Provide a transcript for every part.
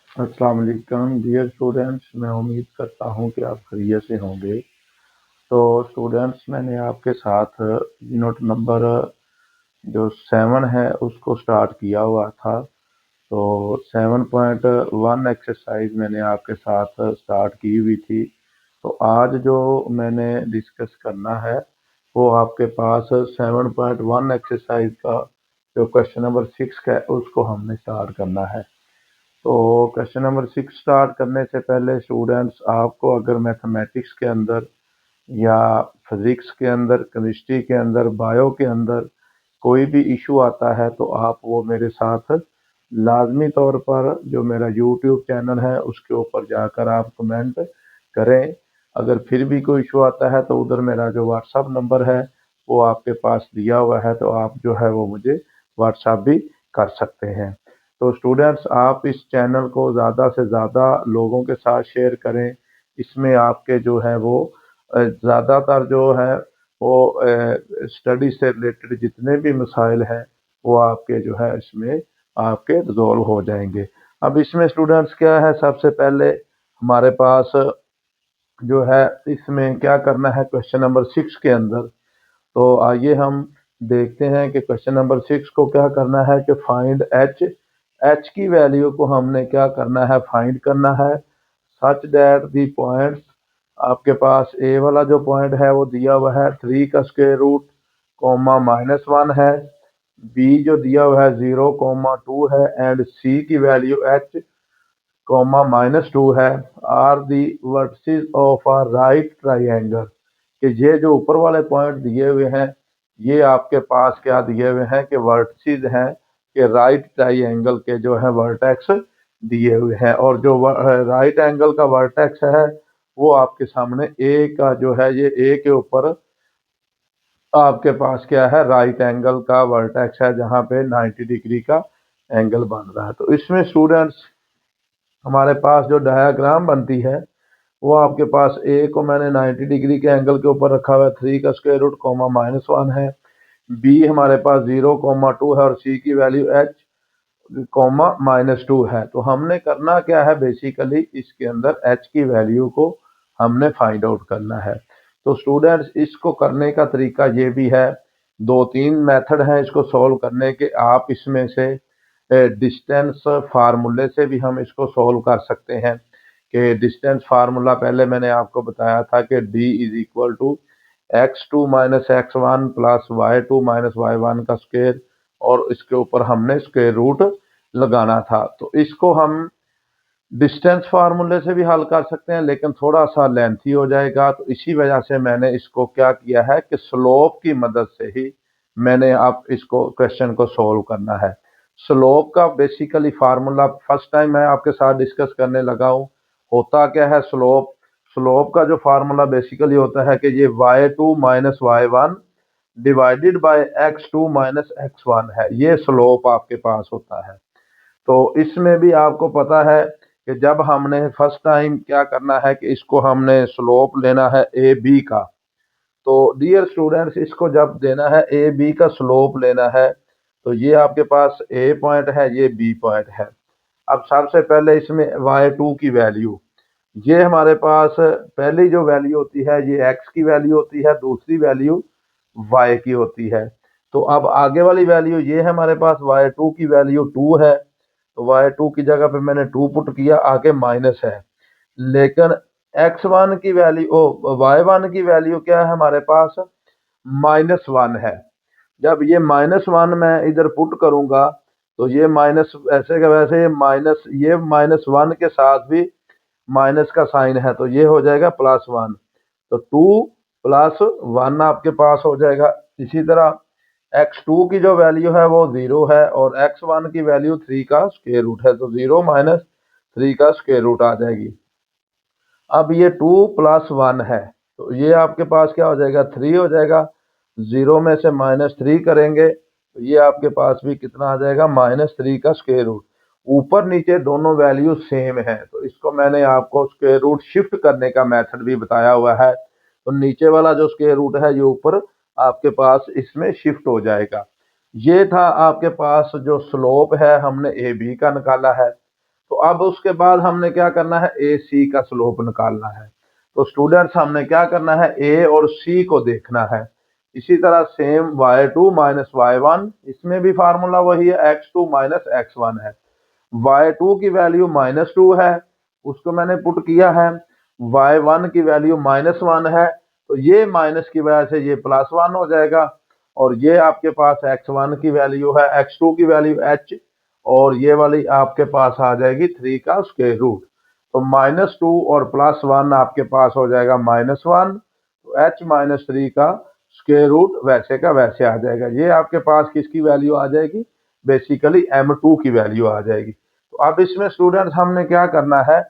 अस्सलाम वालेकुम dear students. मैं उम्मीद करता हूँ कि आप खैरियत से होंगे। तो स्टूडेंट्स, मैंने आपके साथ यूनिट नंबर जो 7 है उसको स्टार्ट किया हुआ था। तो 7.1 एक्सरसाइज मैंने आपके साथ स्टार्ट की हुई थी। तो आज जो मैंने डिस्कस करना है वो आपके पास 7.1 एक्सरसाइज का जो क्वेश्चन नंबर 6 है उसको हमने स्टार्ट करना है। तो क्वेश्चन नंबर 6 स्टार्ट करने से पहले स्टूडेंट्स, आपको अगर मैथमेटिक्स के अंदर या फिजिक्स के अंदर, केमिस्ट्री के अंदर, बायो के अंदर कोई भी इशू आता है तो आप वो मेरे साथ लाजमी तौर पर जो मेरा यूट्यूब चैनल है उसके ऊपर जाकर आप कमेंट करें। अगर फिर भी कोई इशू आता है तो उधर मेरा जो व्हाट्सअप नंबर है वो आपके पास दिया हुआ है, तो आप जो है वो मुझे व्हाट्सअप भी कर सकते हैं। तो स्टूडेंट्स, आप इस चैनल को ज़्यादा से ज़्यादा लोगों के साथ शेयर करें। इसमें आपके जो है वो ज़्यादातर जो है वो स्टडी से रिलेटेड जितने भी मसाइल हैं वो आपके जो है इसमें आपके रिजॉल्व हो जाएंगे। अब इसमें स्टूडेंट्स क्या है, सबसे पहले हमारे पास जो है इसमें क्या करना है क्वेश्चन नंबर 6 के अंदर। तो आइए हम देखते हैं कि क्वेश्चन नंबर 6 को क्या करना है कि फाइंड एच। एच की वैल्यू को हमने क्या करना है, फाइंड करना है सच दैट दी पॉइंट्स। आपके पास ए वाला जो पॉइंट है वो दिया हुआ है 3 का स्क्वायर रूट कॉमा -1 है। बी जो दिया हुआ है 0,2 है एंड सी की वैल्यू एच कॉमा -2 है। Are the vertices of a right triangle. कि ये जो ऊपर वाले पॉइंट दिए हुए हैं ये आपके पास क्या दिए हुए हैं कि वर्टिसेस हैं कि राइट ट्राइंगल के जो है वर्टेक्स दिए हुए हैं, और जो राइट एंगल का वर्टेक्स है वो आपके सामने ए का जो है, ये ए के ऊपर आपके पास क्या है, राइट एंगल का वर्टेक्स है जहां पे 90 डिग्री का एंगल बन रहा है। तो इसमें स्टूडेंट्स हमारे पास जो डायग्राम बनती है वो आपके पास ए को मैंने 90 डिग्री के एंगल के ऊपर रखा हुआ है, 3 का स्क्वायर रूट कॉमा -1 है। बी हमारे पास 0,2 है और सी की वैल्यू एच कॉमा -2 है। तो हमने करना क्या है, बेसिकली इसके अंदर एच की वैल्यू को हमने फाइंड आउट करना है। तो स्टूडेंट्स, इसको करने का तरीका ये भी है, 2-3 मेथड हैं इसको सॉल्व करने के। आप इसमें से डिस्टेंस फार्मूले से भी हम इसको सॉल्व कर सकते हैं। कि डिस्टेंस फार्मूला पहले मैंने आपको बताया था कि d is equal to x2 minus x1 plus y2 minus y1 का स्क्वायर, और इसके ऊपर हमने स्क्वायर रूट लगाना था। तो इसको हम डिस्टेंस फार्मूले से भी हल कर सकते हैं लेकिन थोड़ा सा लेंथी हो जाएगा, तो इसी वजह से मैंने इसको क्या किया है कि स्लोप की मदद से ही मैंने आप इसको क्वेश्चन को सॉल्व करना है। स्लोप का बेसिकली फार्मूला फर्स्ट टाइम मैं आपके साथ डिस्कस करने लगा हूँ। होता क्या है स्लोप, स्लोप का जो फार्मूला बेसिकली होता है कि ये y2 minus y1 divided by x2 minus x1 है, ये स्लोप आपके पास होता है। तो इसमें भी आपको पता है कि जब हमने फर्स्ट टाइम क्या करना है कि इसको हमने स्लोप लेना है ए बी का। तो डियर स्टूडेंट्स, इसको जब देना है ए बी का स्लोप लेना है तो ये आपके पास ए पॉइंट है, ये बी पॉइंट है। अब सबसे पहले इसमें y2 की वैल्यू, ये हमारे पास पहली जो वैल्यू होती है ये x की वैल्यू होती है, दूसरी वैल्यू y की होती है। तो अब आगे वाली वैल्यू ये है हमारे पास y2 की वैल्यू 2 है, तो y2 की जगह पे मैंने 2 पुट किया, आगे माइनस है। लेकिन x1 की वैल्यू y1 की वैल्यू क्या है हमारे पास, -1 है। जब ये -1 मैं इधर पुट करूंगा तो ये माइनस ऐसे का वैसे ये -1 के साथ भी माइनस का साइन है तो ये हो जाएगा +1। तो 2 + 1 आपके पास हो जाएगा। इसी तरह x2 की जो वैल्यू है वो 0 है और x1 की वैल्यू 3 का स्क्वायर रूट है, तो 0 माइनस 3 का स्क्वायर रूट आ जाएगी। अब ये 2 + 1 है तो ये आपके पास क्या हो जाएगा, 3 हो जाएगा। 0 में से -3 करेंगे तो ये आपके पास भी कितना आ जाएगा, -3 का स्क्वायर रूट। ऊपर नीचे दोनों वैल्यू सेम है तो इसको मैंने आपको स्क्वायर रूट शिफ्ट करने का मेथड भी बताया हुआ है। तो नीचे वाला जो स्क्वायर रूट है ये ऊपर आपके पास इसमें शिफ्ट हो जाएगा। ये था आपके पास जो स्लोप है हमने ए बी का निकाला है। तो अब उसके बाद हमने क्या करना है, ए सी का स्लोप निकालना है। तो स्टूडेंट्स हमने क्या करना है, ए और सी को देखना है। इसी तरह सेम y2 माइनस y1, इसमें भी फार्मूला वही है, x2 माइनस x1 है। y2 की वैल्यू -2 है, उसको मैंने पुट किया है। y1 की वैल्यू -1 है, तो ये माइनस की वजह से ये +1 हो जाएगा। और ये आपके पास x1 की वैल्यू है, x2 की वैल्यू h, और ये वाली आपके पास आ जाएगी 3 का स्क्वायर रूट। तो -2 और +1 आपके पास हो जाएगा -1, तो h माइनस 3 का स्क्वायर रूट वैसे का वैसे आ जाएगा। ये आपके पास किसकी वैल्यू आ जाएगी, बेसिकली m2 की वैल्यू आ जाएगी। तो अब इसमें स्टूडेंट्स हमने क्या करना है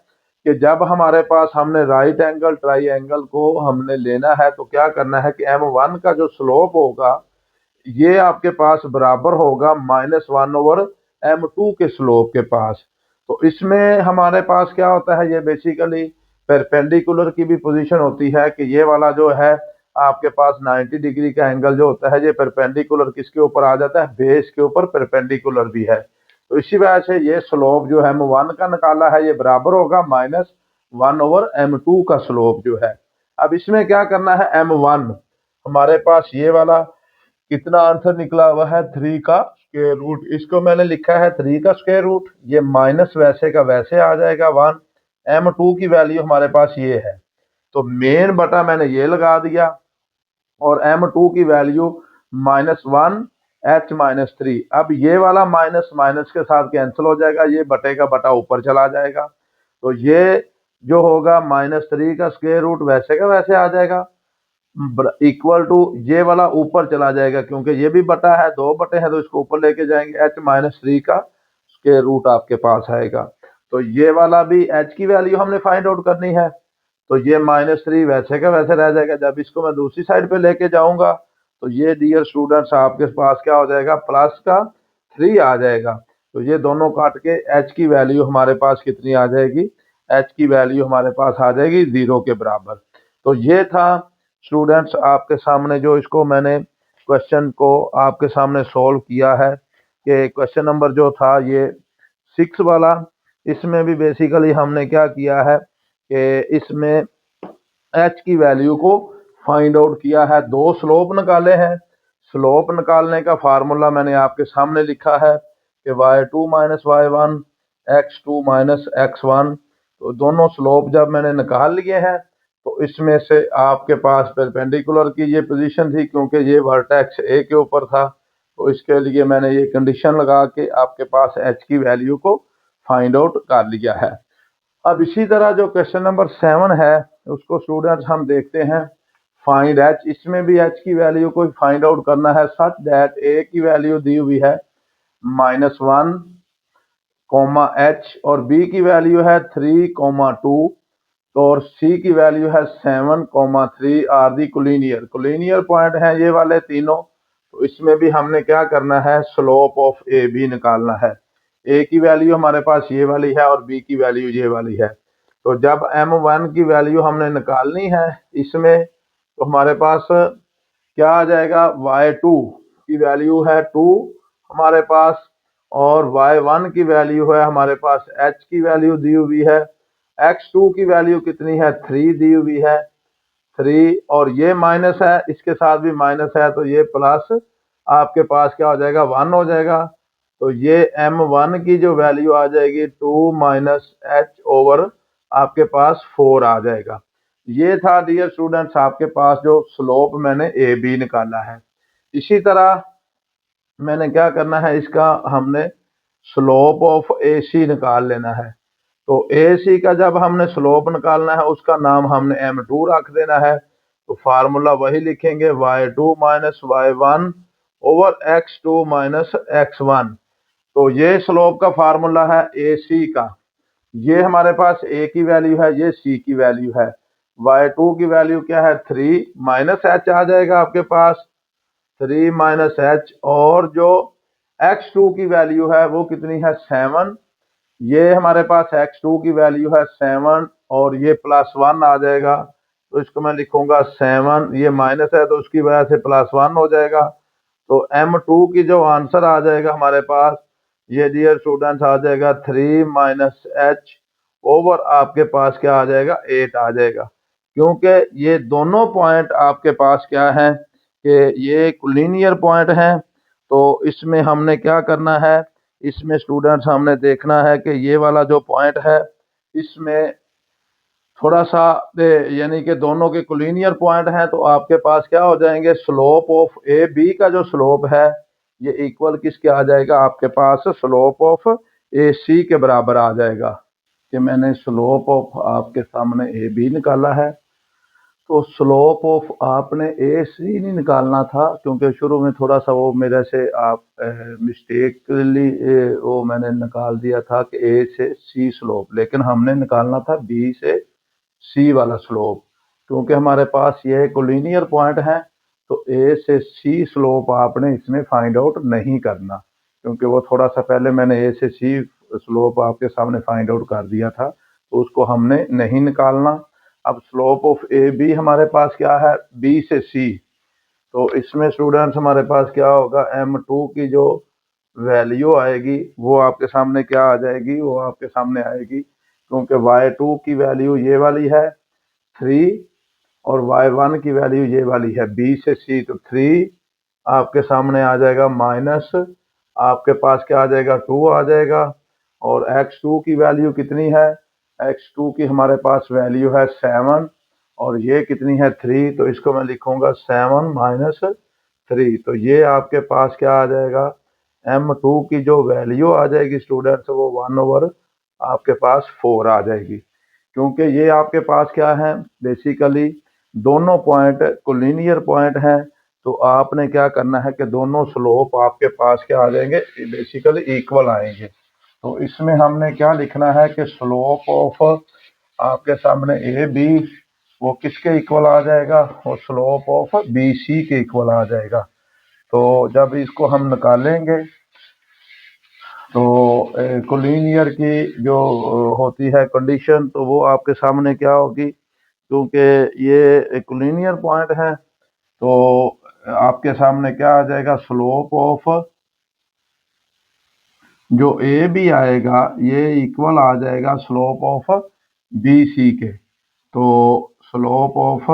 कि जब हमारे पास हमने राइट एंगल ट्राइंगल को हमने लेना है, तो क्या करना है कि m1 का जो स्लोप होगा ये आपके पास बराबर होगा -1/m2 के स्लोप के पास। तो इसमें हमारे पास क्या होता है, ये बेसिकली परपेंडिकुलर की भी पोजीशन होती है कि ये वाला जो है आपके पास 90 डिग्री का एंगल जो होता है, ये परपेंडिकुलर किसके ऊपर आ जाता है, बेस के ऊपर परपेंडिकुलर भी है। तो इसी वजह से ये स्लोप जो है m1 का निकाला है, ये बराबर होगा -1/m2 का स्लोप जो है। अब इसमें क्या करना है, m1 हमारे पास ये वाला कितना आंसर निकला हुआ है, 3 का स्क्वायर रूट। इसको मैंने लिखा है 3 का स्क्वायर रूट, ये माइनस वैसे का वैसे आ जाएगा 1। m2 की वैल्यू हमारे पास ये है, तो मेन बटा मैंने ये लगा दिया, और m2 की वैल्यू -1 h माइनस 3। अब ये वाला माइनस माइनस के साथ कैंसिल हो जाएगा, ये बटे का बटा ऊपर चला जाएगा। तो ये जो होगा -3 का स्क्वायर रूट वैसे का वैसे आ जाएगा, इक्वल टू ये वाला ऊपर चला जाएगा, क्योंकि ये भी बटा है, 2 बटे हैं, तो इसको ऊपर लेके जाएंगे, h माइनस 3 का स्क्वायर रूट आपके पास आएगा। तो ये वाला भी h की वैल्यू हमने फाइंड आउट करनी है, तो ये -3 वैसे का वैसे रह जाएगा। जब इसको मैं दूसरी साइड पे लेके जाऊंगा, तो ये डियर स्टूडेंट्स आपके पास क्या हो जाएगा, प्लस का 3 आ जाएगा। तो ये दोनों काट के h की वैल्यू हमारे पास कितनी आ जाएगी, h की वैल्यू हमारे पास आ जाएगी 0 के बराबर। तो ये था स्टूडेंट्स आपके सामने जो इसको मैंने क्वेश्चन को आपके सामने सॉल्व किया है, कि क्वेश्चन नंबर जो था ये 6 वाला, इसमें भी बेसिकली हमने क्या किया है कि इसमें h की वैल्यू को फाइंड आउट किया है, 2 स्लोप निकाले हैं। स्लोप निकालने का फार्मूला मैंने आपके सामने लिखा है कि y2 minus y1 x2 minus x1। तो दोनों स्लोप जब मैंने निकाल लिए हैं, तो इसमें से आपके पास परपेंडिकुलर की ये पोजीशन थी, क्योंकि ये वर्टेक्स ए के ऊपर था, तो इसके लिए मैंने ये कंडीशन लगा के आपके पास h की वैल्यू को फाइंड आउट कर लिया है। अब इसी तरह जो क्वेश्चन नंबर 7 है, उसको स्टूडेंट्स हम देखते हैं, फाइंड h। इसमें भी h की वैल्यू को फाइंड आउट करना है, सच दैट a की वैल्यू दी हुई है -1, h, और b की वैल्यू है 3, 2, और c की वैल्यू है 7, 3 are the collinear. Collinear point है ये वाले तीनों। तो इसमें भी हमने क्या करना है, स्लोप ऑफ ए बी निकालना है। ए की वैल्यू हमारे पास ये वाली है, और बी की वैल्यू ये वाली है। तो जब m1 की वैल्यू हमने निकालनी है इसमें, तो हमारे पास क्या आ जाएगा, y2 की वैल्यू है 2 हमारे पास, और y1 की वैल्यू है हमारे पास, h की वैल्यू दी हुई है, x2 की वैल्यू कितनी है, 3 दी हुई है, 3, और ये माइनस है, इसके साथ भी माइनस है, तो ये प्लस आपके पास क्या हो जाएगा, 1 हो जाएगा। तो ये m1 की जो वैल्यू आ जाएगी 2 माइनस h ओवर आपके पास 4 आ जाएगा। ये था डियर स्टूडेंट्स आपके पास जो स्लोप मैंने ए बी निकाला है। इसी तरह मैंने क्या करना है, इसका हमने स्लोप ऑफ ए सी निकाल लेना है। तो ए सी का जब हमने स्लोप निकालना है, उसका नाम हमने m2 रख देना है। तो फार्मूला वही लिखेंगे, y2 minus y1 over x2 minus x1। तो ये स्लोप का फार्मूला है ए सी का। ये हमारे पास a की वैल्यू है, ये c की वैल्यू है। y2 की वैल्यू क्या है, 3 माइनस h आ जाएगा आपके पास, 3 माइनस h, और जो x2 की वैल्यू है वो कितनी है, 7। ये हमारे पास x2 की वैल्यू है 7, और ये +1 आ जाएगा। तो इसको मैं लिखूंगा 7, ये माइनस है तो उसकी वजह से +1 हो जाएगा। तो m2 की जो आंसर आ जाएगा हमारे पास, ये डियर स्टूडेंट्स आ जाएगा 3 माइनस एच ओवर आपके पास क्या आ जाएगा 8 आ जाएगा, क्योंकि ये दोनों पॉइंट आपके पास क्या है कि ये लीनियर पॉइंट है। तो इसमें हमने क्या करना है, इसमें स्टूडेंट्स हमने देखना है कि ये वाला जो पॉइंट है इसमें थोड़ा सा यानी कि दोनों के कोलिनियर पॉइंट हैं, तो आपके पास क्या हो जाएंगे, स्लोप ऑफ ए बी का जो स्लोप है ये इक्वल किसके आ जाएगा, आपके पास स्लोप ऑफ ए सी के बराबर आ जाएगा। कि मैंने स्लोप ऑफ आपके सामने ए बी निकाला है, तो स्लोप ऑफ आपने ए सी नहीं निकालना था, क्योंकि शुरू में थोड़ा सा वो मेरे से आप मिस्टेकली वो मैंने निकाल दिया था कि ए से सी स्लोप, लेकिन हमने निकालना था बी से सी वाला स्लोप, क्योंकि हमारे पास ये कोलिनियर पॉइंट है। तो ए से सी स्लोप आपने इसमें फाइंड आउट नहीं करना, क्योंकि वो थोड़ा सा पहले मैंने ए से सी स्लोप आपके सामने फाइंड आउट कर दिया था, तो उसको हमने नहीं निकालना। अब स्लोप ऑफ ए बी हमारे पास क्या है, बी से सी, तो इसमें स्टूडेंट्स हमारे पास क्या होगा, m2 की जो वैल्यू आएगी वो आपके सामने क्या आ जाएगी, वो आपके सामने आएगी, क्योंकि y2 की वैल्यू ये वाली है 3 और y1 की वैल्यू ये वाली है b से c, तो 3 आपके सामने आ जाएगा माइनस आपके पास क्या आ जाएगा 2 आ जाएगा, और x2 की वैल्यू कितनी है, x2 की हमारे पास वैल्यू है 7 और ये कितनी है 3, तो इसको मैं लिखूंगा 7 माइनस 3, तो ये आपके पास क्या आ जाएगा, m2 की जो वैल्यू आ जाएगी स्टूडेंट्स वो 1/, आपके पास 4 आ जाएगी, क्योंकि ये आपके पास क्या है, बेसिकली दोनों पॉइंट कोलिनियर पॉइंट हैं। तो आपने क्या करना है कि दोनों स्लोप आपके पास क्या आ जाएंगे, बेसिकली इक्वल आएंगे। तो इसमें हमने क्या लिखना है कि स्लोप ऑफ आपके सामने ए बी वो किसके इक्वल आ जाएगा, वो स्लोप ऑफ बी सी के इक्वल आ जाएगा। तो जब इसको हम निकालेंगे तो कोलिनियर की जो होती है कंडीशन, तो वो आपके सामने क्या होगी, क्योंकि ये कोलिनियर पॉइंट है, तो आपके सामने क्या आ जाएगा, स्लोप ऑफ जो ए बी आएगा ये इक्वल आ जाएगा स्लोप ऑफ बी सी के। तो स्लोप ऑफ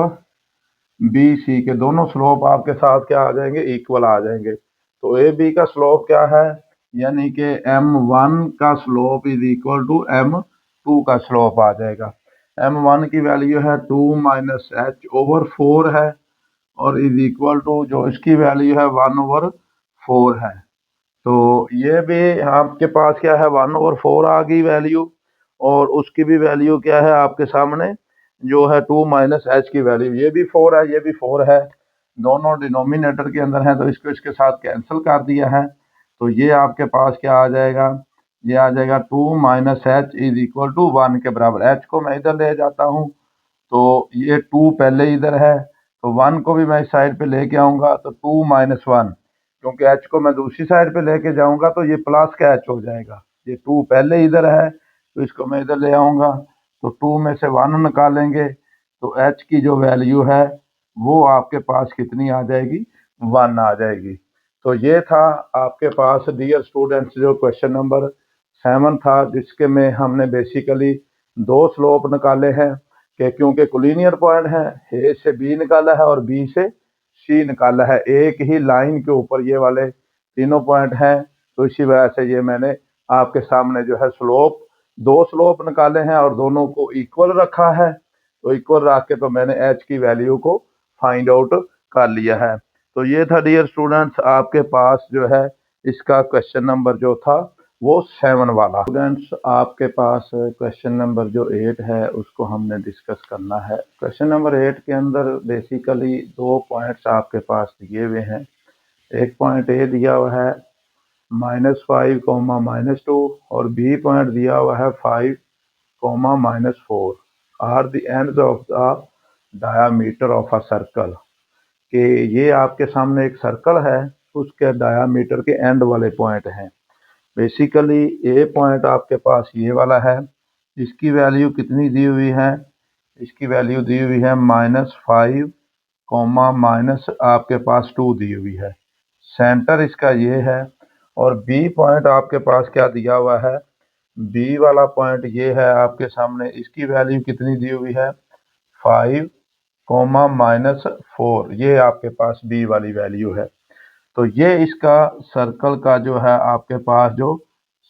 बी सी के दोनों स्लोप आपके साथ क्या आ जाएंगे, इक्वल आ जाएंगे। तो ए बी का स्लोप क्या है, यानी कि m1 का slope is equal to m2 का स्लोप आ जाएगा। m1 की वैल्यू है 2 माइनस एच ओवर 4 है, और इज इक्वल टू जो इसकी वैल्यू है 1/4 है। तो ये भी आपके पास क्या है, 1/4 आ गई वैल्यू, और उसकी भी वैल्यू क्या है आपके सामने, जो है 2 माइनस एच की वैल्यू, ये भी 4 है, ये भी 4 है, दोनों डिनोमिनेटर के अंदर है, तो इसको इसके साथ कैंसिल कर दिया है। तो ये आपके पास क्या आ जाएगा, ये आ जाएगा 2 minus H is equal to 1 के बराबर। एच को मैं इधर ले जाता हूँ, तो ये 2 पहले इधर है, तो 1 को भी मैं इस साइड पे लेके आऊंगा, तो 2 माइनस 1, क्योंकि एच को मैं दूसरी साइड पे लेके जाऊंगा तो ये प्लस का एच हो जाएगा। ये 2 पहले इधर है, तो इसको मैं इधर ले आऊंगा, तो 2 में से 1 निकालेंगे, तो एच की जो वैल्यू है वो आपके पास कितनी आ जाएगी, 1 आ जाएगी। तो ये था आपके पास डियर स्टूडेंट्स जो क्वेश्चन नंबर 7 था, जिसके में हमने बेसिकली दो स्लोप निकाले हैं, कि क्योंकि कोलिनियर पॉइंट है, ए से बी निकाला है और बी से सी निकाला है, एक ही लाइन के ऊपर ये वाले तीनों पॉइंट हैं, तो इसी वजह से ये मैंने आपके सामने जो है स्लोप, दो स्लोप निकाले हैं और दोनों को इक्वल रखा है, तो इक्वल रख के तो मैंने एच की वैल्यू को फाइंड आउट कर लिया है। तो ये था डियर स्टूडेंट्स आपके पास जो है इसका क्वेश्चन नंबर जो था वो 7 वाला। स्टूडेंट्स आपके पास क्वेश्चन नंबर जो 8 है उसको हमने डिस्कस करना है। क्वेश्चन नंबर 8 के अंदर बेसिकली दो पॉइंट्स आपके पास दिए हुए हैं। एक पॉइंट ए दिया हुआ है -5, -2, और बी पॉइंट दिया हुआ है 5, -4 are the ends of the diameter of a circle. कि ये आपके सामने एक सर्कल है, उसके डायामीटर के एंड वाले पॉइंट हैं। बेसिकली ए पॉइंट आपके पास ये वाला है, इसकी वैल्यू कितनी दी हुई है, इसकी वैल्यू दी हुई है -5, माइनस आपके पास 2 दी हुई है। सेंटर इसका ये है, और बी पॉइंट आपके पास क्या दिया हुआ है, बी वाला पॉइंट ये है आपके सामने, इसकी वैल्यू कितनी दी हुई है 5 कोमा -4, ये आपके पास बी वाली वैल्यू है। तो ये इसका सर्कल का जो है आपके पास जो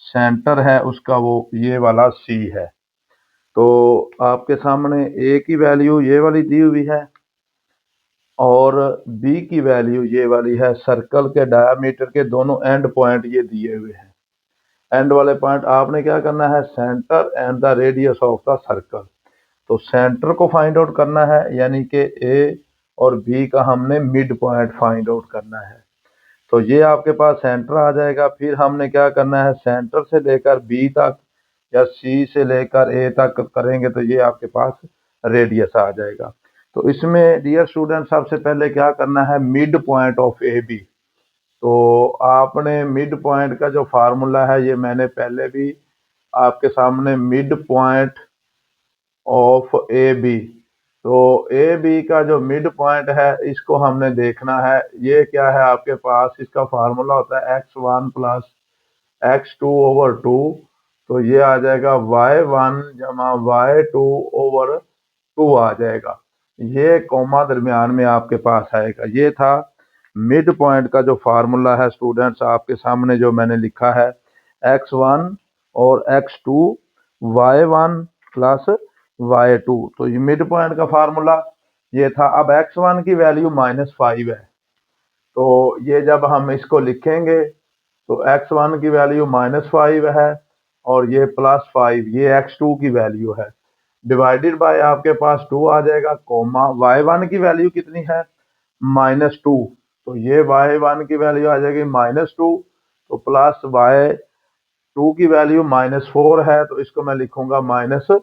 सेंटर है उसका वो ये वाला सी है। तो आपके सामने ए की वैल्यू ये वाली दी हुई है और बी की वैल्यू ये वाली है। सर्कल के डायमीटर के दोनों एंड पॉइंट ये दिए हुए हैं। एंड वाले पॉइंट आपने क्या करना है, centre and the radius of the circle. तो सेंटर को फाइंड आउट करना है, यानी कि ए और बी का हमने मिड पॉइंट फाइंड आउट करना है। तो ये आपके पास सेंटर आ जाएगा। फिर हमने क्या करना है, सेंटर से लेकर बी तक या सी से लेकर ए तक करेंगे तो ये आपके पास रेडियस आ जाएगा। तो इसमें डियर स्टूडेंट सबसे पहले क्या करना है, mid point of A B. तो आपने मिड पॉइंट का जो फार्मूला है ये मैंने पहले भी आपके सामने, mid point of A B. तो ए बी का जो मिड पॉइंट है इसको हमने देखना है। ये क्या है आपके पास, इसका फार्मूला होता है x1 प्लस x2 ओवर 2। तो ये आ जाएगा y1 जमा y2 ओवर 2 आ जाएगा। ये कॉमा दरमियान में आपके पास आएगा। ये था मिड पॉइंट का जो फार्मूला है स्टूडेंट्स, आपके सामने जो मैंने लिखा है x1 और x2 y1 प्लस y2। तो ये मिड पॉइंट का फार्मूला ये था। अब x1 की वैल्यू -5 है, तो ये जब हम इसको लिखेंगे तो x1 की वैल्यू -5 है और ये +5, ये x2 की वैल्यू है, डिवाइडेड बाय आपके पास 2 आ जाएगा, कोमा y1 की वैल्यू कितनी है -2। तो ये y1 की वैल्यू आ जाएगी -2, तो प्लस y2 की वैल्यू -4 है, तो इसको मैं लिखूंगा -4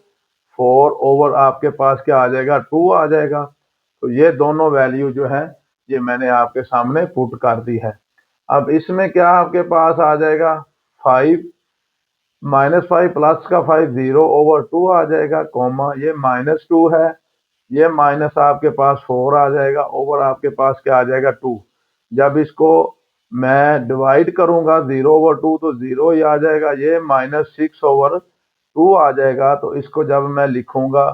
ओवर आपके पास क्या आ जाएगा 2 आ जाएगा। तो ये दोनों वैल्यू जो है ये मैंने आपके सामने पुट कर दी है। अब इसमें क्या आपके पास आ जाएगा 5 -5 प्लस का 5 0 ओवर 2 आ जाएगा, कॉमा ये -2 है, ये माइनस आपके पास 4 आ जाएगा, ओवर आपके पास क्या आ जाएगा 2। जब इसको मैं डिवाइड करूंगा 0 ओवर 2 तो 0 ही आ जाएगा, ये -6 ओवर 2 आ जाएगा। तो इसको जब मैं लिखूंगा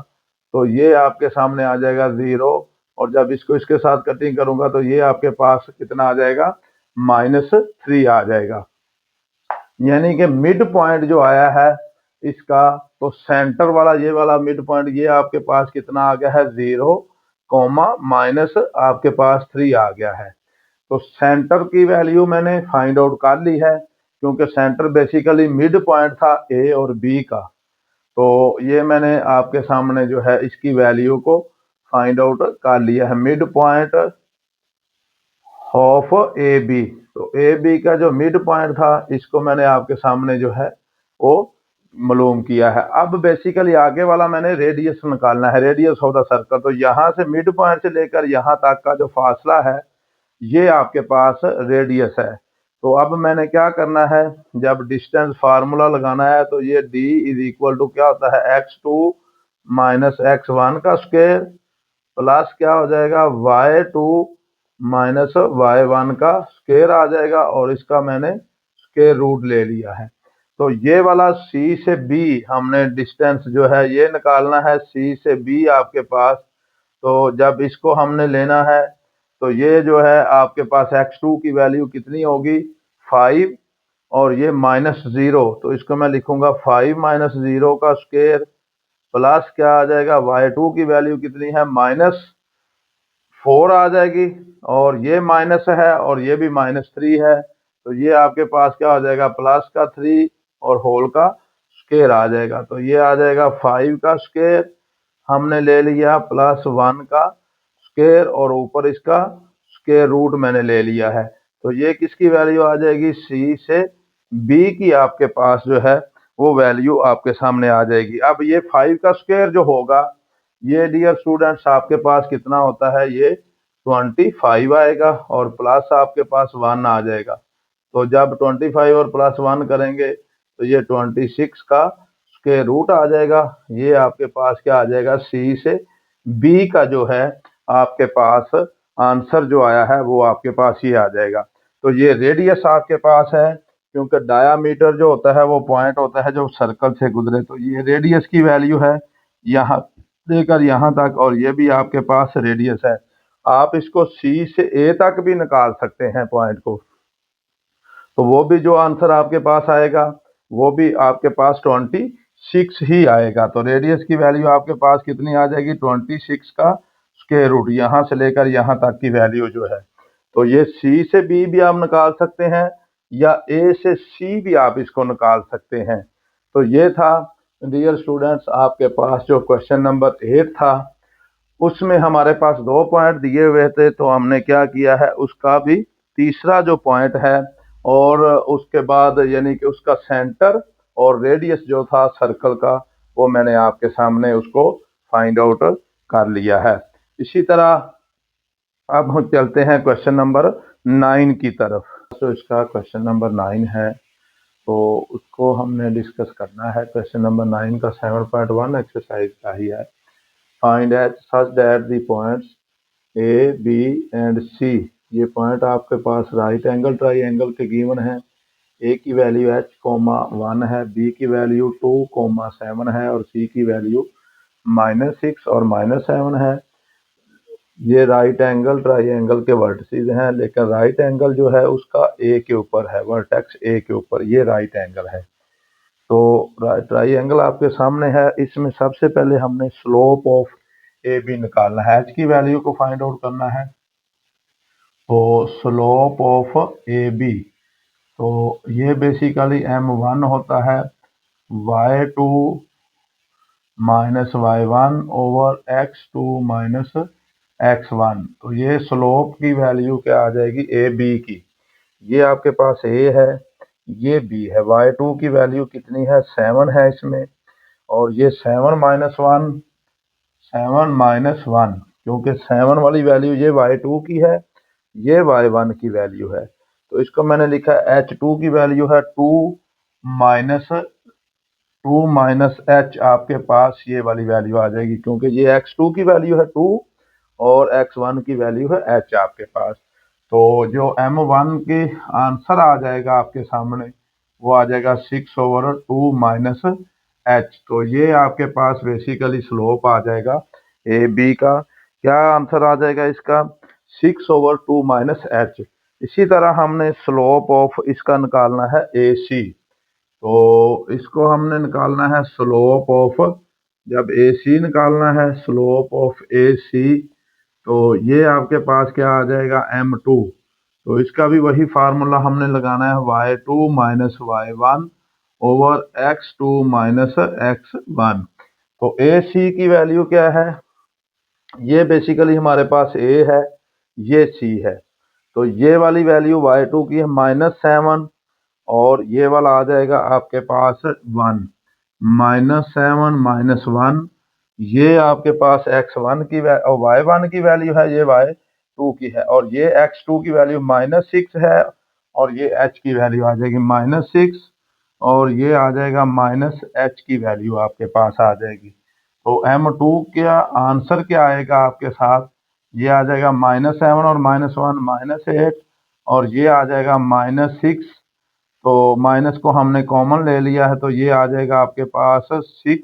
तो ये आपके सामने आ जाएगा 0, और जब इसको इसके साथ कटिंग करूंगा तो ये आपके पास कितना आ जाएगा -3 आ जाएगा। यानी कि मिड पॉइंट जो आया है इसका, तो सेंटर वाला ये वाला मिड पॉइंट ये आपके पास कितना आ गया है 0 कोमा माइनस आपके पास 3 आ गया है। तो सेंटर की वैल्यू मैंने फाइंड आउट कर ली है, क्योंकि सेंटर बेसिकली मिड पॉइंट था ए और बी का। तो ये मैंने आपके सामने जो है इसकी वैल्यू को फाइंड आउट कर लिया है, mid point of A B. तो ए बी का जो मिड पॉइंट था इसको मैंने आपके सामने जो है वो मालूम किया है। अब बेसिकली आगे वाला मैंने रेडियस निकालना है, रेडियस ऑफ द सर्कल। तो यहाँ से मिड पॉइंट से लेकर यहाँ तक का जो फासला है ये आपके पास रेडियस है। तो अब मैंने क्या करना है, जब डिस्टेंस फार्मूला लगाना है तो ये d इज इक्वल टू क्या होता है x2 माइनस x1 का स्क्वायर प्लस क्या हो जाएगा y2 माइनस y1 का स्क्वायर आ जाएगा, और इसका मैंने स्क्वायर रूट ले लिया है। तो ये वाला C से B हमने डिस्टेंस जो है ये निकालना है, C से B आपके पास। तो जब इसको हमने लेना है तो ये जो है आपके पास x2 की वैल्यू कितनी होगी 5, और ये -0, तो इसको मैं लिखूंगा 5 - 0 का स्क्वायर प्लस क्या आ जाएगा y2 की वैल्यू कितनी है -4 आ जाएगी, और ये माइनस है और ये भी -3 है। तो ये आपके पास क्या हो जाएगा प्लस का 3 और होल का स्क्वायर आ जाएगा। तो ये आ जाएगा 5 का स्क्वायर हमने ले लिया प्लस 1 का स्क्वायर, और ऊपर इसका स्क्वायर रूट मैंने ले लिया है। तो ये किसकी वैल्यू आ जाएगी, सी से बी की आपके पास जो है वो वैल्यू आपके सामने आ जाएगी। अब ये 5 का स्क्वायर जो होगा ये डियर स्टूडेंट्स आपके पास कितना होता है, ये 25 आएगा, और प्लस आपके पास 1 आ जाएगा। तो जब 25 और प्लस 1 करेंगे तो ये 26 का स्क्वायर रूट आ जाएगा। ये आपके पास क्या आ जाएगा, सी से बी का जो है आपके पास आंसर जो आया है वो आपके पास ये आ जाएगा। तो ये रेडियस आपके पास है क्योंकि डायामीटर जो होता है वो पॉइंट होता है जो सर्कल से गुजरे। तो ये रेडियस की वैल्यू है यहाँ लेकर यहाँ तक, और ये भी आपके पास रेडियस है। आप इसको सी से ए तक भी निकाल सकते हैं पॉइंट को, तो वो भी जो आंसर आपके पास आएगा वो भी आपके पास 26 ही आएगा। तो रेडियस की वैल्यू आपके पास कितनी आ जाएगी, 26 का स्क्वायर रूट, यहाँ से लेकर यहाँ तक की वैल्यू जो है। तो ये सी से बी भी आप निकाल सकते हैं या ए से सी भी आप इसको निकाल सकते हैं। तो ये था डियर स्टूडेंट्स आपके पास जो क्वेश्चन नंबर 8 था, उसमें हमारे पास 2 पॉइंट दिए हुए थे, तो हमने क्या किया है उसका भी तीसरा जो पॉइंट है और उसके बाद यानी कि उसका सेंटर और रेडियस जो था सर्कल का, वो मैंने आपके सामने उसको फाइंड आउट कर लिया है। इसी तरह अब हम चलते हैं क्वेश्चन नंबर 9 की तरफ। तो इसका क्वेश्चन नंबर 9 है, तो उसको हमने डिस्कस करना है। क्वेश्चन नंबर 9 का 7.1 एक्सरसाइज का ही है। Find H such that the points A B and C, ये पॉइंट आपके पास राइट एंगल ट्राइंगल के गिवन है। ए की वैल्यू h, 1 है, बी की वैल्यू 2, 7 है और सी की वैल्यू -6 और -7 है। ये राइट एंगल ट्राइंगल के वर्टिसेस हैं, लेकिन राइट एंगल जो है उसका ए के ऊपर है, वर्टेक्स ए के ऊपर, ये राइट एंगल है। तो ट्राइंगल आपके सामने है, इसमें सबसे पहले हमने स्लोप ऑफ ए बी निकालना है, एच की वैल्यू को फाइंड आउट करना है। तो स्लोप ऑफ ए बी, तो ये बेसिकली m1 होता है, y2 minus y1 over x2 minus x1। तो ये स्लोप की वैल्यू क्या आ जाएगी ए बी की, ये आपके पास ए है, ये बी है। y2 की वैल्यू कितनी है, 7 है इसमें, और ये 7 माइनस वन, क्योंकि 7 वाली वैल्यू ये y2 की है, ये y1 की वैल्यू है। तो इसको मैंने लिखा है h2 की वैल्यू है 2 माइनस h, आपके पास ये वाली वैल्यू आ जाएगी, क्योंकि ये x2 की वैल्यू है 2 और x1 की वैल्यू है h आपके पास। तो जो m1 के आंसर आ जाएगा आपके सामने वो आ जाएगा 6/2 माइनस h। तो ये आपके पास बेसिकली स्लोप आ जाएगा ए बी का। क्या आंसर आ जाएगा इसका, 6/2 माइनस h। इसी तरह हमने स्लोप ऑफ इसका निकालना है ए सी, तो इसको हमने निकालना है स्लोप ऑफ, जब ए सी निकालना है स्लोप ऑफ ए सी, तो ये आपके पास क्या आ जाएगा m2। तो इसका भी वही फार्मूला हमने लगाना है, y2 minus y1 over x2 minus x1। तो ए सी की वैल्यू क्या है, ये बेसिकली हमारे पास ए है, ये सी है। तो ये वाली वैल्यू y2 की है -7 और ये वाला आ जाएगा आपके पास 1, -7 -1, ये आपके पास x1 की और y1 की वैल्यू है, ये y2 की है, और ये x2 की वैल्यू -6 है, और ये h की वैल्यू आ जाएगी -6, और ये आ जाएगा -h की वैल्यू आपके पास आ जाएगी। तो m2 का आंसर क्या आएगा आपके साथ, ये आ जाएगा -7 और -1 -8, और ये आ जाएगा -6। तो माइनस को हमने कॉमन ले लिया है, तो ये आ जाएगा आपके पास 6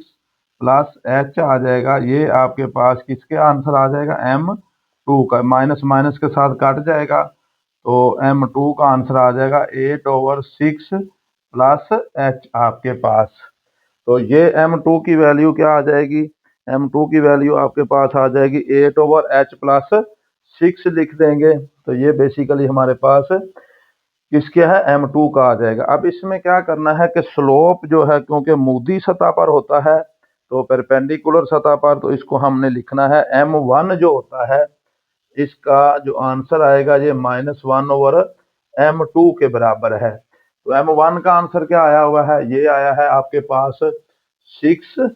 प्लस h आ जाएगा, ये आपके पास किसके आंसर आ जाएगा, m2 का, माइनस माइनस के साथ कट जाएगा, तो m2 का आंसर आ जाएगा 8/6 प्लस h आपके पास। तो ये m2 की वैल्यू क्या आ जाएगी, m2 की वैल्यू आपके पास आ जाएगी 8/h प्लस 6 लिख देंगे। तो ये बेसिकली हमारे पास किसके है, m2 का आ जाएगा। अब इसमें क्या करना है कि स्लोप जो है, क्योंकि मूदी सतह पर होता है तो परपेंडिकुलर सतह पर, तो इसको हमने लिखना है m1 जो होता है, इसका जो आंसर आएगा ये -1/m2 के बराबर है। तो m1 का आंसर क्या आया हुआ है, ये आया है आपके पास 6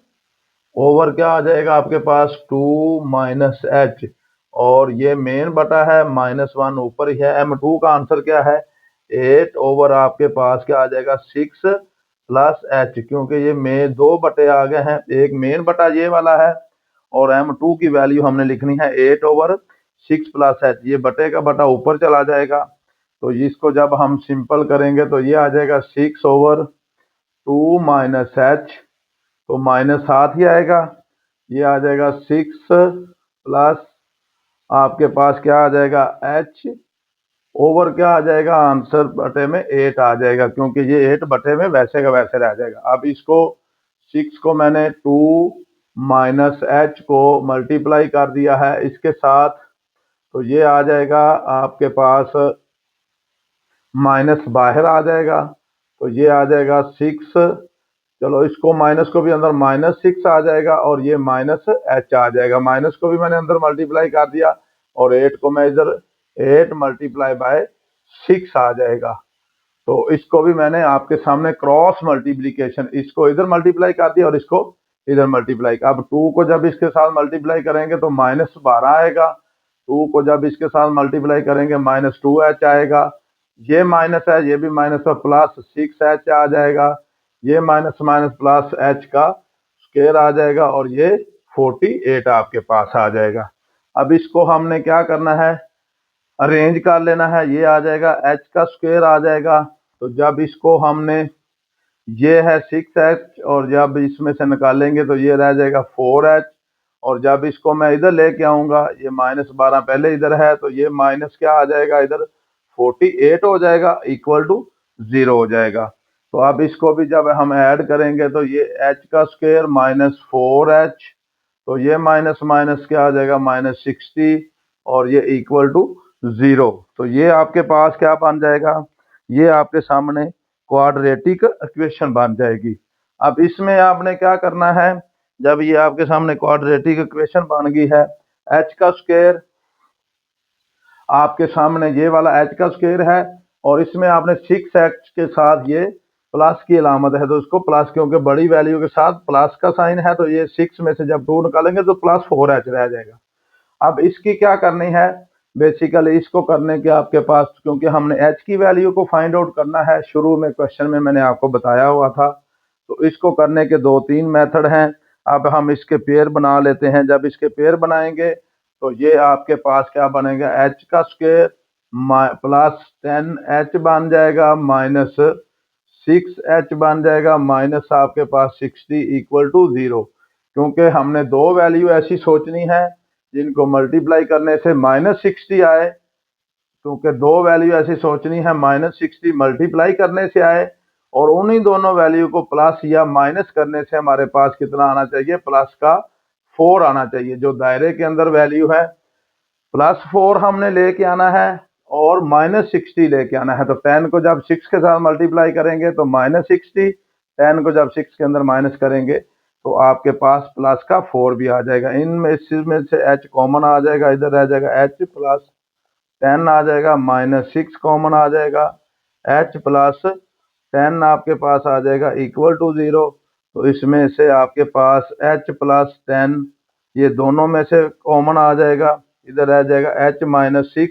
ओवर क्या आ जाएगा आपके पास 2 माइनस h, और ये मेन बटा है -1 ऊपर ही है। m2 का आंसर क्या है 8 ओवर आपके पास क्या आ जाएगा 6 प्लस h, क्योंकि ये में 2 बटे आ गए हैं, एक मेन बटा ये वाला है, और m2 की वैल्यू हमने लिखनी है 8/6 प्लस h, ये बटे का बटा ऊपर चला जाएगा, तो इसको जब हम सिंपल करेंगे तो ये आ जाएगा 6/2 माइनस एच, तो माइनस साथ ही आएगा। ये आ जाएगा 6 प्लस आपके पास क्या आ जाएगा एच ओवर क्या आ जाएगा, आंसर बटे में 8 आ जाएगा, क्योंकि ये 8 बटे में वैसे का वैसे रह जाएगा। अब इसको 6 को मैंने 2 माइनस एच को मल्टीप्लाई कर दिया है इसके साथ, तो ये आ जाएगा आपके पास माइनस बाहर आ जाएगा, तो ये आ जाएगा 6। चलो इसको माइनस को भी अंदर -6 आ जाएगा और ये माइनस एच आ जाएगा। माइनस को भी मैंने अंदर मल्टीप्लाई कर दिया और 8 को मैं इधर 8 मल्टीप्लाई बाय 6 आ जाएगा। तो इसको भी मैंने आपके सामने क्रॉस मल्टीप्लीकेशन, इसको इधर मल्टीप्लाई कर दिया और इसको इधर मल्टीप्लाई। अब 2 को जब इसके साथ मल्टीप्लाई करेंगे तो -12 आएगा, 2 को जब इसके साथ मल्टीप्लाई करेंगे -2h आएगा, ये माइनस है ये भी माइनस है, प्लस 6h आ जाएगा, ये माइनस माइनस प्लस h का स्क्वायर आ जाएगा और ये 48 आपके पास आ जाएगा। अब इसको हमने क्या करना है, अरेंज कर लेना है। ये आ जाएगा h का स्क्वायर आ जाएगा, तो जब इसको हमने, ये है 6h और जब इसमें से निकालेंगे तो ये रह जाएगा 4h, और जब इसको मैं इधर लेके आऊंगा, ये -12 पहले इधर है तो ये माइनस क्या आ जाएगा इधर 48 हो जाएगा, इक्वल टू 0 हो जाएगा। तो अब इसको भी जब हम ऐड करेंगे तो ये h का स्क्वायर -4h, तो ये माइनस माइनस क्या आ जाएगा -60 और ये इक्वल टू 0। तो ये आपके पास क्या बन जाएगा, ये आपके सामने क्वाड्रेटिक इक्वेशन बन जाएगी। अब इसमें आपने क्या करना है, जब ये आपके सामने क्वाड्रेटिक इक्वेशन बन गई है, h का स्क्वायर आपके सामने ये वाला h का स्क्वायर है और इसमें आपने 6h के साथ ये प्लस की अलामत है, तो इसको प्लस, क्योंकि बड़ी वैल्यू के साथ प्लस का साइन है, तो ये 6 में से जब 2 निकालेंगे तो +4h रह जाएगा। अब इसकी क्या करनी है, बेसिकली इसको करने के आपके पास, क्योंकि हमने h की वैल्यू को फाइंड आउट करना है, शुरू में क्वेश्चन में मैंने आपको बताया हुआ था, तो इसको करने के 2-3 मेथड हैं। अब हम इसके पेयर बना लेते हैं। जब इसके पेयर बनाएंगे तो ये आपके पास क्या बनेगा, h का स्क्वायर प्लस 10h बन जाएगा, माइनस 6h बन जाएगा, माइनस आपके पास 60 इक्वल टू 0। क्योंकि हमने दो वैल्यू ऐसी सोचनी है जिनको मल्टीप्लाई करने से -60 आए, क्योंकि दो वैल्यू ऐसी सोचनी है -60 मल्टीप्लाई करने से आए, और उन्हीं दोनों वैल्यू को प्लस या माइनस करने से हमारे पास कितना आना चाहिए, प्लस का 4 आना चाहिए। जो दायरे के अंदर वैल्यू है +4 हमने लेके आना है और -60 लेके आना है। तो 10 को जब 6 के साथ मल्टीप्लाई करेंगे तो -60, 10 को जब 6 के अंदर माइनस करेंगे तो आपके पास प्लस का 4 भी आ जाएगा। इनमें इसमें से h कॉमन आ जाएगा, इधर रह जाएगा h प्लस 10 आ जाएगा, -6 कॉमन आ जाएगा, h प्लस 10 आपके पास आ जाएगा इक्वल टू 0। तो इसमें से आपके पास h प्लस 10 ये दोनों में से कॉमन आ जाएगा, इधर रह जाएगा h माइनस 6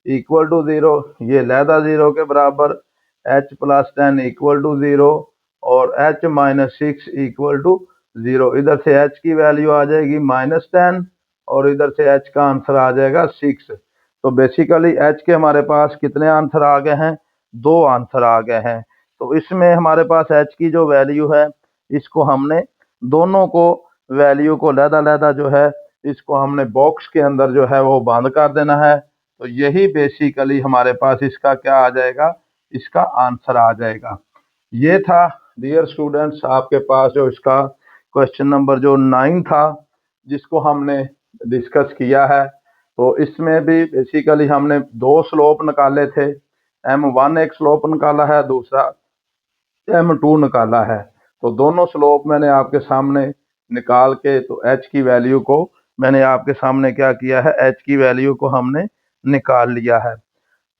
इक्वल टू 0, ये लहदा 0 के बराबर, h प्लस 10 इक्वल टू 0 और h माइनस 6 इक्वल टू 0। इधर से h की वैल्यू आ जाएगी -10 और इधर से h का आंसर आ जाएगा 6। तो बेसिकली h के हमारे पास कितने आंसर आ गए हैं, 2 आंसर आ गए हैं। तो इसमें हमारे पास h की जो वैल्यू है, इसको हमने दोनों को वैल्यू को लहदा जो है, इसको हमने बॉक्स के अंदर जो है वो बंद कर देना है। तो यही बेसिकली हमारे पास इसका क्या आ जाएगा, इसका आंसर आ जाएगा। ये था डियर स्टूडेंट्स आपके पास जो इसका क्वेश्चन नंबर जो 9 था, जिसको हमने डिस्कस किया है। तो इसमें भी बेसिकली हमने 2 स्लोप निकाले थे, m1 एक स्लोप निकाला है, दूसरा m2 निकाला है। तो दोनों स्लोप मैंने आपके सामने निकाल के, तो h की वैल्यू को मैंने आपके सामने क्या किया है, h की वैल्यू को हमने निकाल लिया है।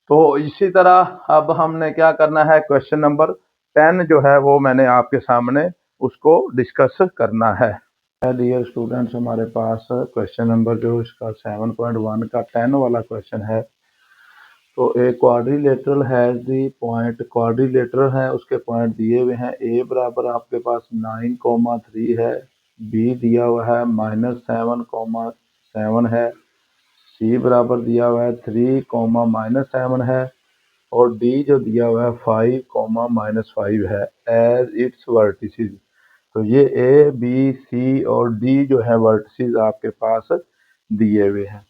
तो इसी तरह अब हमने क्या करना है, क्वेश्चन नंबर 10 जो है वो मैंने आपके सामने उसको डिस्कस करना है। डियर स्टूडेंट्स हमारे पास क्वेश्चन नंबर जो इसका 7.1 का 10 वाला क्वेश्चन है। तो a quadrilateral has the point, quadrilateral है उसके पॉइंट दिए हुए हैं। ए बराबर आपके पास 9,3 है, बी दिया हुआ है -7,7 है, सी बराबर दिया हुआ है 3, -7 है, और डी जो दिया हुआ है 5, -5 है एज इट्स वर्टिसेस। तो ये ए बी सी और डी जो है वर्टिसेस आपके पास दिए हुए हैं।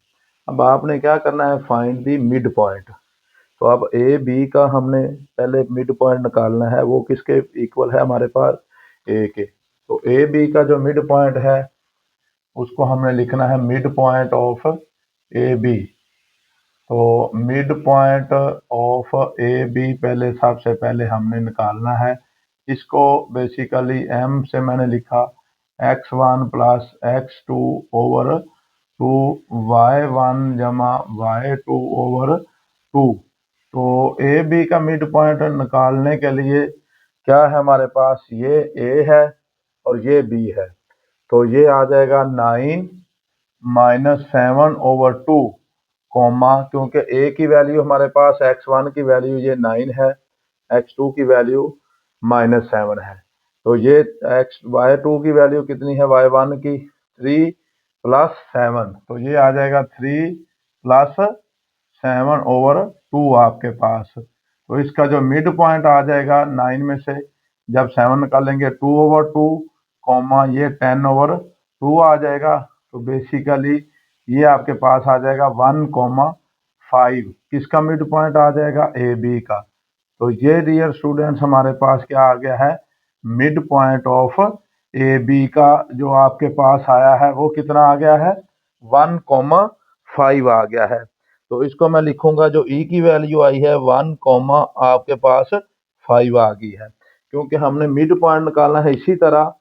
अब आपने क्या करना है, फाइंड दी मिड पॉइंट। तो अब ए बी का हमने पहले मिड पॉइंट निकालना है, वो किसके इक्वल है हमारे पास, ए के। तो ए बी का जो मिड पॉइंट है उसको हमने लिखना है mid point of A B. तो mid point of A B पहले सबसे पहले हमने निकालना है। इसको बेसिकली एम से मैंने लिखा x1 plus x2 over 2 y1 जमा y2 ओवर 2। तो ए बी का मिड पॉइंट निकालने के लिए क्या है हमारे पास, ये ए है और ये बी है। तो ये आ जाएगा 9 -7/2 कॉमा, क्योंकि ए की वैल्यू हमारे पास x1 की वैल्यू ये 9 है, x2 की वैल्यू -7 है। तो ये y2 की वैल्यू कितनी है, y1 की 3 + 7। तो ये आ जाएगा 3 + 7/2 आपके पास। तो इसका जो मिड पॉइंट आ जाएगा 9 में से जब 7 निकालेंगे 2/2 कॉमा ये 10/2 आ जाएगा। तो बेसिकली ये आपके पास आ जाएगा 1,5। किसका मिड पॉइंट आ जाएगा, ए बी का। तो ये डियर स्टूडेंट्स हमारे पास क्या आ गया है, mid point of A B का जो आपके पास आया है वो कितना आ गया है, 1,5 आ गया है। तो इसको मैं लिखूंगा, जो ई की वैल्यू आई है 1, आपके पास 5 आ गई है, क्योंकि हमने मिड पॉइंट निकालना है। इसी तरह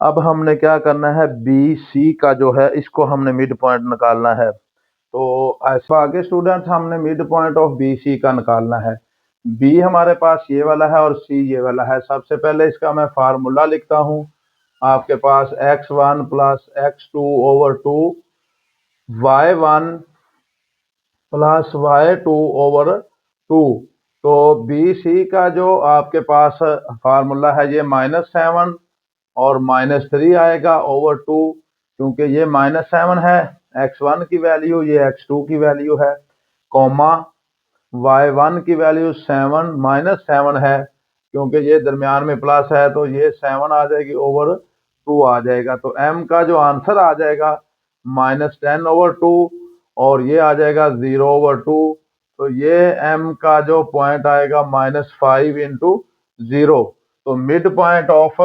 अब हमने क्या करना है, बी सी का जो है इसको हमने मिड पॉइंट निकालना है। तो ऐसा आगे स्टूडेंट्स हमने mid point of B C का निकालना है। बी हमारे पास ये वाला है और सी ये वाला है। सबसे पहले इसका मैं फार्मूला लिखता हूँ। आपके पास x1 plus x2 over 2 y1 plus y2 over 2। तो बी सी का जो आपके पास फार्मूला है ये -7 और -3 आएगा ओवर 2, क्योंकि ये -7 है x1 की वैल्यू, ये x2 की वैल्यू है, कॉमा y1 की वैल्यू 7 -7 है, क्योंकि ये दरमियान में प्लस है तो ये 7 आ जाएगी ओवर 2 आ जाएगा। तो m का जो आंसर आ जाएगा -10/2 और ये आ जाएगा 0/2। तो ये m का जो पॉइंट आएगा -5/0। तो mid point of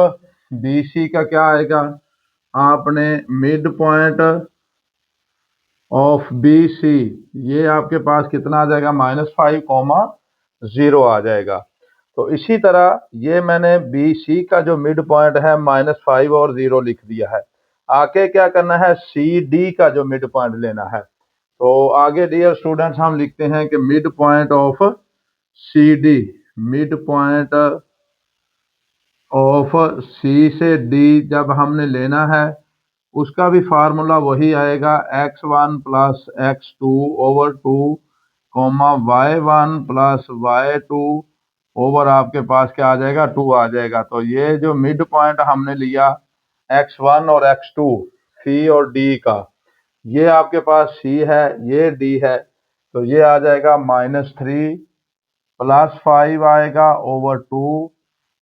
B C का क्या आएगा, आपने mid point of B C ये आपके पास कितना आ जाएगा, -5,0 आ जाएगा। तो इसी तरह ये मैंने बी सी का जो मिड पॉइंट है -5 और 0 लिख दिया है। आगे क्या करना है, सी डी का जो मिड पॉइंट लेना है। तो आगे डियर स्टूडेंट्स हम लिखते हैं कि mid point of C D, mid point of C से डी जब हमने लेना है उसका भी फार्मूला वही आएगा, x1 plus x2 over 2 comma y1 plus y2 over आपके पास क्या आ जाएगा, 2 आ जाएगा। तो ये जो मिड पॉइंट हमने लिया x1 और x2 सी और डी का, ये आपके पास सी है, ये डी है, तो ये आ जाएगा -3 + 5 आएगा ओवर 2,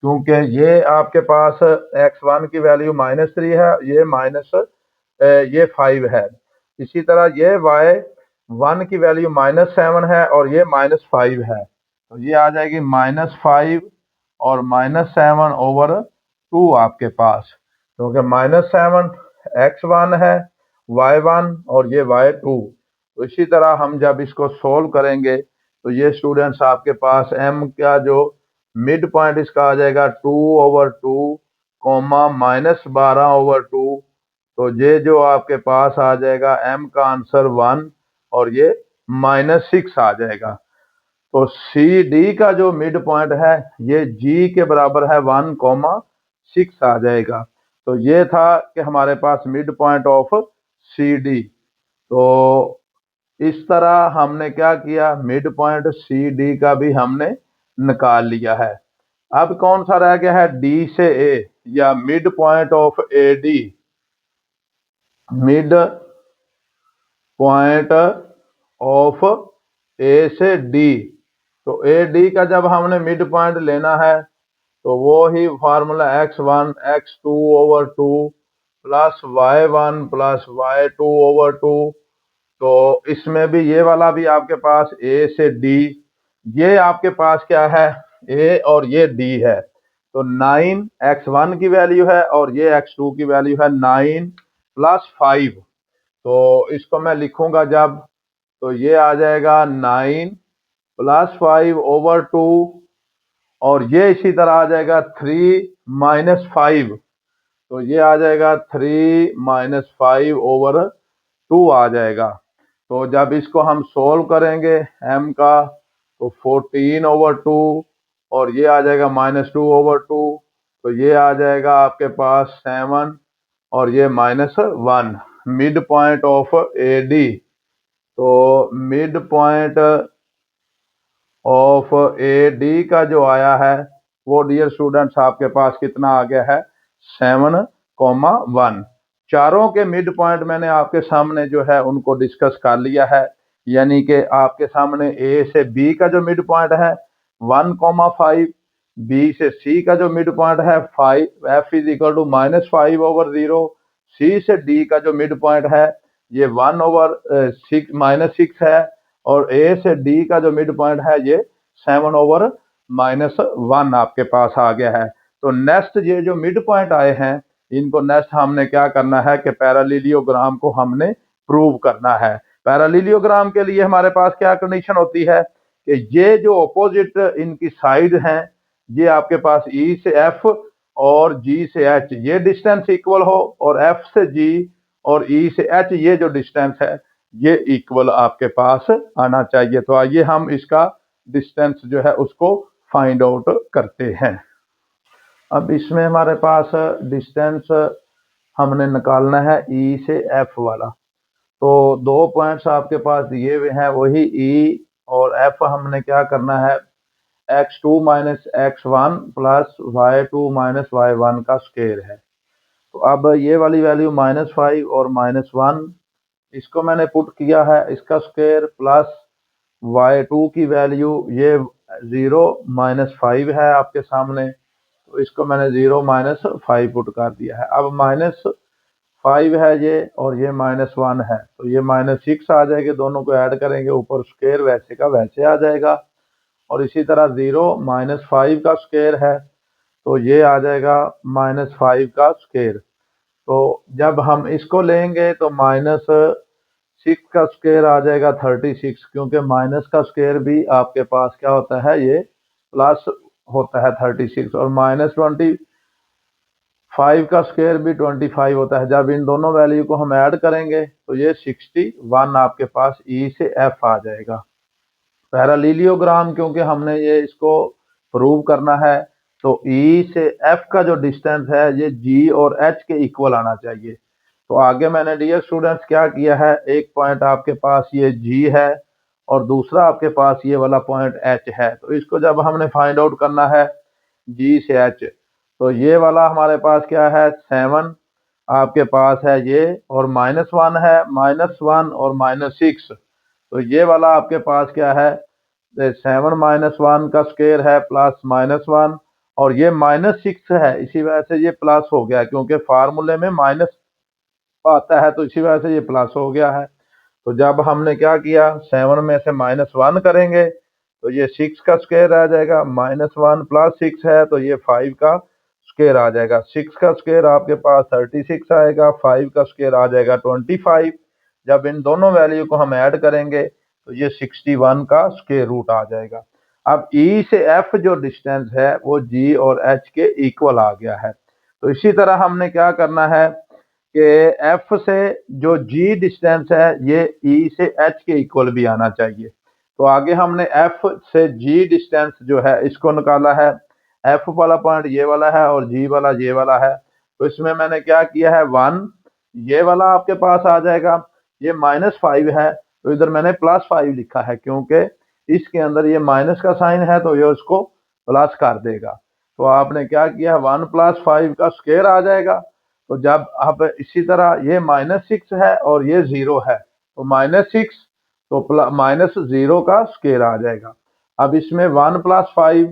क्योंकि ये आपके पास x1 की वैल्यू -3 है, ये 5 है। इसी तरह ये y1 की वैल्यू -7 है और ये -5 है। तो ये आ जाएगी -5 और -7 ओवर 2 आपके पास, क्योंकि -7 x1 है, y1 और ये y2। तो इसी तरह हम जब इसको सोल्व करेंगे तो ये स्टूडेंट्स आपके पास m का जो मिड पॉइंट इसका आ जाएगा 2/2 कॉमा -12/2। तो ये जो आपके पास आ जाएगा m का आंसर 1 और ये -6 आ जाएगा। तो सी डी का जो मिड पॉइंट है ये g के बराबर है 1,6 आ जाएगा। तो ये था कि हमारे पास mid point of C D. तो इस तरह हमने क्या किया, मिड पॉइंट सी डी का भी हमने निकाल लिया है। अब कौन सा रह गया है, डी से ए या mid point of A D, mid point of A से डी। तो ए डी का जब हमने मिड पॉइंट लेना है तो वो ही formula x1 x2 over 2 plus y1 plus y2 over 2। तो इसमें भी ये वाला भी आपके पास ए से डी, ये आपके पास क्या है, ए और ये डी है। तो 9 x1 की वैल्यू है और ये x2 की वैल्यू है 9 प्लस 5। तो इसको मैं लिखूंगा जब, तो ये आ जाएगा 9 प्लस 5 ओवर 2, और ये इसी तरह आ जाएगा 3 माइनस 5। तो ये आ जाएगा 3 माइनस 5 ओवर 2 आ जाएगा। तो जब इसको हम सोल्व करेंगे m का, तो 14 ओवर 2, और ये आ जाएगा -2 ओवर 2। तो ये आ जाएगा आपके पास 7 और ये -1, mid point of A D. तो mid point of A D का जो आया है वो डियर स्टूडेंट्स आपके पास कितना आ गया है, 7,1। चारों के मिड पॉइंट मैंने आपके सामने जो है उनको डिस्कस कर लिया है, यानी कि आपके सामने ए से बी का जो मिड पॉइंट है 1,5, बी से सी का जो मिड पॉइंट है 5, f is equal to -5 over 0, C से डी का जो मिड पॉइंट है ये 1 ओवर 6 है, और ए से डी का जो मिड पॉइंट है ये 7 ओवर -1 आपके पास आ गया है। तो नेक्स्ट ये जो मिड पॉइंट आए हैं इनको नेक्स्ट हमने क्या करना है कि पैरालेलियोग्राम को हमने प्रूव करना है। पैरालेलियोग्राम के लिए हमारे पास क्या कंडीशन होती है कि ये जो ऑपोजिट इनकी साइड हैं ये आपके पास ई से एफ और जी से एच ये डिस्टेंस इक्वल हो, और एफ से जी और ई से एच ये जो डिस्टेंस है ये इक्वल आपके पास आना चाहिए। तो आइए हम इसका डिस्टेंस जो है उसको फाइंड आउट करते हैं। अब इसमें हमारे पास डिस्टेंस हमने निकालना है ई से एफ वाला। तो दो पॉइंट्स आपके पास दिए हुए हैं, वही ई और एफ हमने क्या करना है, x2 minus x1 plus y2 minus y1 का स्क्वायर है। तो अब ये वाली वैल्यू -5 और -1 इसको मैंने पुट किया है, इसका स्क्वायर प्लस y2 की वैल्यू ये 0 -5 है आपके सामने, तो इसको मैंने 0 -5 पुट कर दिया है। अब -5 है ये और ये -1 है, तो ये -6 आ जाएगी, दोनों को ऐड करेंगे ऊपर स्क्वायर वैसे का वैसे आ जाएगा। और इसी तरह 0 -5 का स्क्वायर है तो ये आ जाएगा -5 का स्क्वायर। तो जब हम इसको लेंगे तो -6 का स्क्वायर आ जाएगा 36, क्योंकि माइनस का स्क्वायर भी आपके पास क्या होता है, ये प्लस होता है 36, और -25 का स्क्वायर भी 25 होता है। जब इन दोनों वैल्यू को हम ऐड करेंगे तो ये 61 आपके पास ई से एफ आ जाएगा। पैरालेलियोग्राम क्योंकि हमने ये इसको प्रूव करना है, तो ई से एफ का जो डिस्टेंस है ये जी और एच के इक्वल आना चाहिए। तो आगे मैंने डियर स्टूडेंट्स क्या किया है, एक पॉइंट आपके पास ये जी है और दूसरा आपके पास ये वाला पॉइंट एच है। तो इसको जब हमने फाइंड आउट करना है जी से एच, तो ये वाला हमारे पास क्या है, 7 आपके पास है ये, और -1 है, -1 और -6। तो ये वाला आपके पास क्या है, 7 -1 का स्क्वायर है प्लस -1, और ये -6 है, इसी वजह से ये प्लस हो गया, क्योंकि फार्मूले में माइनस आता है तो इसी वजह से ये प्लस हो गया है। तो जब हमने क्या किया, 7 में से -1 करेंगे तो ये 6 का स्क्वायर आ जाएगा, -1 प्लस 6 है तो ये 5 का स्क्वायर आ जाएगा। 6 का स्क्वायर आपके पास 36 आएगा, 5 का स्क्वायर आ जाएगा 25। जब इन दोनों वैल्यू को हम ऐड करेंगे तो ये 61 का स्क्वायर रूट आ जाएगा। अब ई से एफ जो डिस्टेंस है वो जी और एच के इक्वल आ गया है। तो इसी तरह हमने क्या करना है कि एफ से जो जी डिस्टेंस है ये ई से एच के इक्वल भी आना चाहिए। तो आगे हमने एफ से जी डिस्टेंस जो है इसको निकाला है। एफ वाला पॉइंट ये वाला है और जी वाला ये वाला है। तो इसमें मैंने क्या किया है, 1 ये वाला आपके पास आ जाएगा, ये -5 है तो इधर मैंने +5 लिखा है, क्योंकि इसके अंदर ये माइनस का साइन है तो ये उसको प्लस कर देगा। तो आपने क्या किया, 1 + 5 का स्क्वायर आ जाएगा। तो जब अब इसी तरह ये -6 है और ये 0 है, तो -6 तो -0 का स्क्वायर आ जाएगा। अब इसमें 1 + 5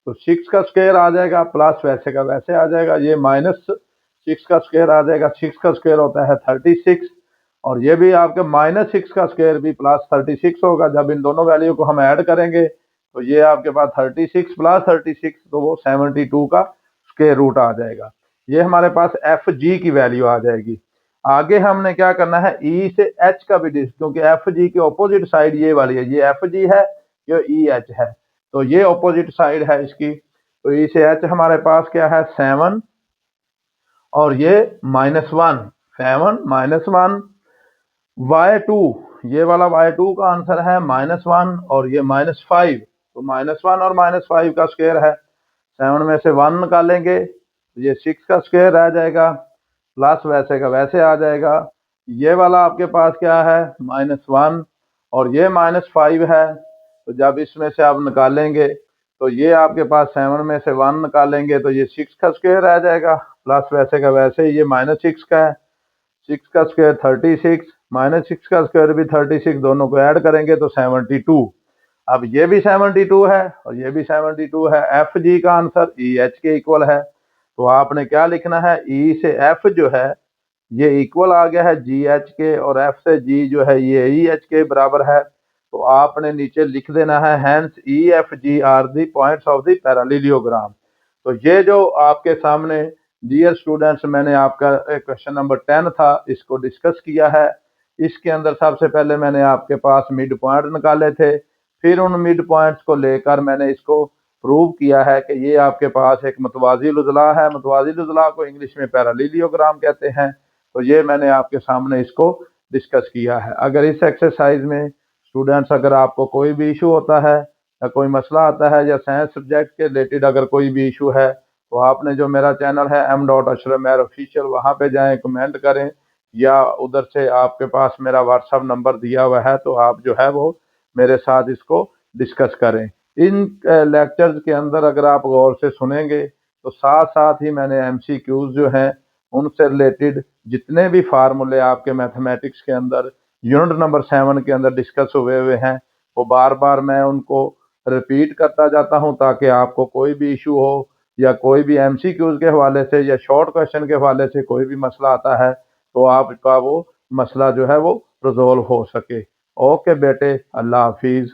तो 6 का स्क्वायर आ जाएगा, प्लस वैसे का वैसे आ जाएगा, ये -6 का स्क्वायर आ जाएगा। 6 का स्क्वायर होता है 36 और ये भी आपके -6 का स्क्वायर भी +36 होगा। जब इन दोनों वैल्यू को हम ऐड करेंगे तो ये आपके पास 36 + 36 तो वो 72 का स्क्वायर रूट आ जाएगा। ये हमारे पास एफ जी की वैल्यू आ जाएगी। आगे हमने क्या करना है, ई से एच का भी क्योंकि एफ जी की ऑपोजिट साइड ये वाली है, ये एफ जी है, ये ई एच है, तो ये ऑपोजिट साइड है इसकी। तो ई से एच हमारे पास क्या है 7 और ये -1, 7 -1 y2, ये वाला y2 का आंसर है -1 और ये -5, तो -1 और -5 का स्क्वायर है। 7 में से 1 निकालेंगे तो ये 6 का स्क्वायर रह जाएगा, प्लस वैसे का वैसे आ जाएगा। ये वाला आपके पास क्या है -1 और ये -5 है, तो जब इसमें से आप निकालेंगे तो ये आपके पास 7 में से 1 निकालेंगे तो ये 6 का स्क्वायर रह जाएगा, प्लस वैसे का वैसे ये -6 का है। 6 का स्क्वायर 36, -6 का स्क्वायर भी 36, दोनों को ऐड करेंगे तो 72। अब ये भी 72 है और ये भी 72 है। एफ जी का आंसर ई एच के इक्वल है, तो आपने क्या लिखना है, ई से एफ जो है ये इक्वल आ गया है जी एच के और एफ से जी जो है ये ई एच के बराबर है। तो आपने नीचे लिख देना है hence E F G are the points of the parallelogram. तो ये जो आपके सामने डियर स्टूडेंट्स मैंने आपका क्वेश्चन नंबर 10 था इसको डिस्कस किया है। इसके अंदर सबसे पहले मैंने आपके पास मिड पॉइंट निकाले थे, फिर उन मिड पॉइंट्स को लेकर मैंने इसको प्रूव किया है कि ये आपके पास एक मुतवाज़िल उज़ला है। मुतवाज़िल उज़ला को इंग्लिश में पैरेललोग्राम कहते हैं। तो ये मैंने आपके सामने इसको डिस्कस किया है। अगर इस एक्सरसाइज में स्टूडेंट्स अगर आपको कोई भी इशू होता है या कोई मसला आता है या साइंस सब्जेक्ट के रिलेटेड अगर कोई भी इशू है तो आपने जो मेरा चैनल है m.ashraf ऑफिशियल वहाँ पे जाएं, कमेंट करें या उधर से आपके पास मेरा व्हाट्सअप नंबर दिया हुआ है तो आप जो है वो मेरे साथ इसको डिस्कस करें। इन लेक्चर्स के अंदर अगर आप गौर से सुनेंगे तो साथ साथ ही मैंने MCQs जो हैं उनसे रिलेटेड जितने भी फार्मूले आपके मैथमेटिक्स के अंदर यूनिट नंबर 7 के अंदर डिस्कस हुए हैं वो बार बार मैं उनको रिपीट करता जाता हूं ताकि आपको कोई भी इशू हो या कोई भी MCQs के हवाले से या शॉर्ट क्वेश्चन के हवाले से कोई भी मसला आता है तो आपका वो मसला जो है वो रिजोल्व हो सके। ओके बेटे, अल्लाह हाफिज़।